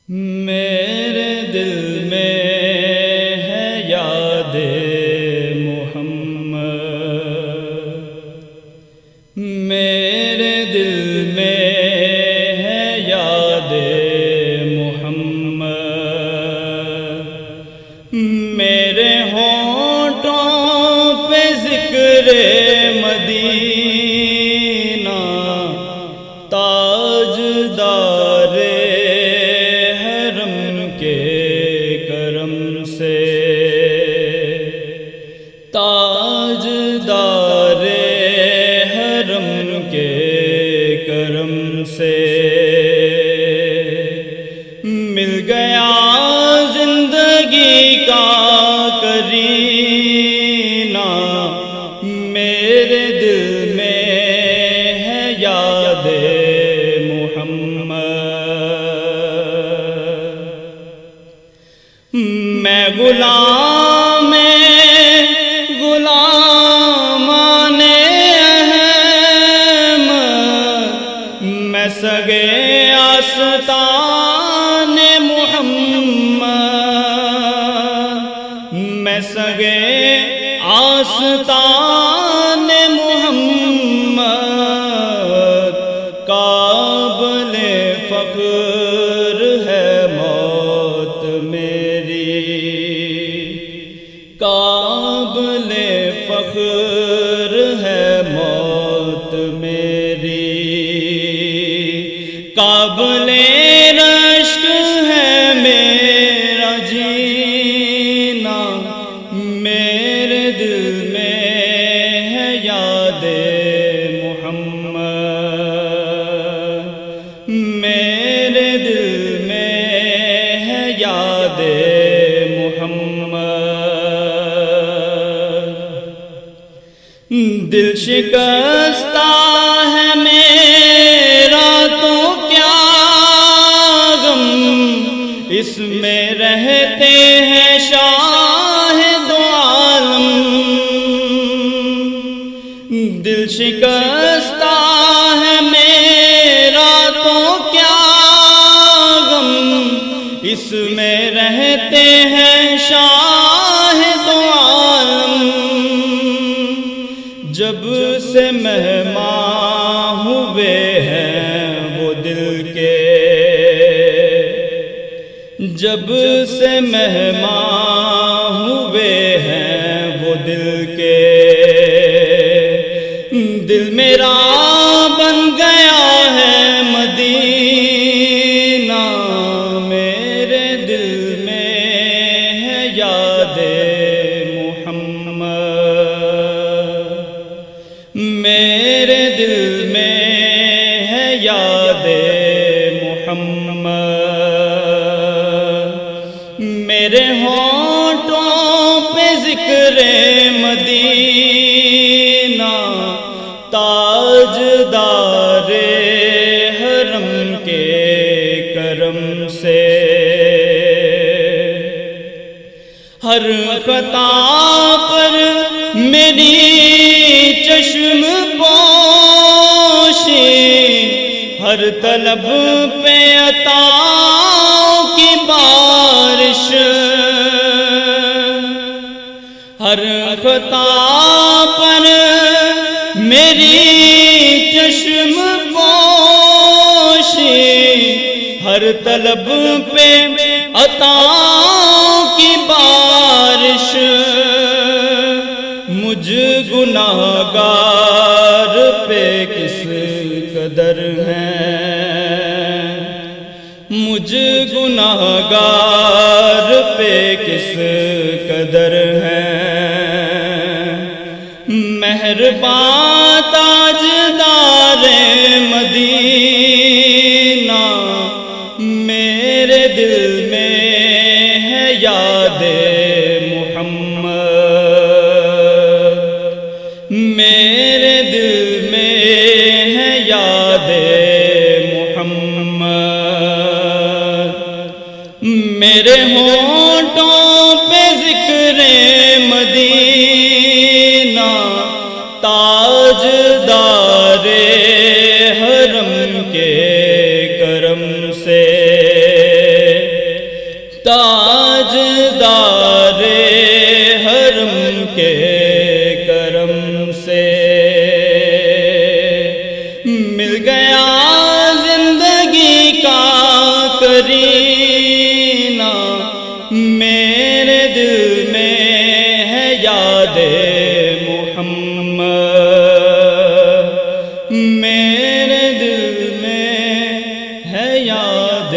میرے دل میں ہے یاد محمد، میرے دل میں ہے یاد محمد، میرے ہونٹوں پہ ذکر مدینہ، تاجدار تاجدار حرم کے کرم سے مل گیا زندگی کا کرینہ، میرے دل میں ہے یاد محمد، میں غلام سگے آستان محمد، میں سگے آستان محمد، قابل فخر ہے موت میری، قابل فخر ہے موت میری، قابل رشک ہے میرا جینا، میرے دل میں ہے یاد محمد، میرے دل میں ہے یاد محمد، دل شکستہ ہے میرا تو اس میں رہتے ہیں شاہ دو عالم، دل شکستہ ہے میرا تو کیا غم، اس میں رہتے ہیں شاہ دو عالم، جب سے مہمان ہوئے ہیں وہ دل کے، جب سے مہمان ہوئے ہیں وہ دل کے، دل میرا بن گیا ہے مدینہ، میرے دل میں ہے یاد محمد، میرے دل میں ہے یاد محمد، میرے ہونٹوں پہ ذکر مدینہ، تاجدار حرم کے کرم سے، ہر خطا پر میری چشم پوشی، ہر طلب پہ عطا کی بارش، ہر خطا پر میری چشم پوشی، ہر طلب پہ عطا کی بارش، مجھ گناہگار پہ کس قدر ہے، مجھ گناہگار پہ کس قدر ہے، مہربان تاجدار مدینہ، میرے دل میں ہے یاد محمد، میرے دل میں ہے یاد محمد، میرے ہونٹوں پہ ذکر مدینہ، تاجدار حرم کے کرم سے قرینہ میرے دل میں ہے یاد محمد، میرے دل میں ہے یاد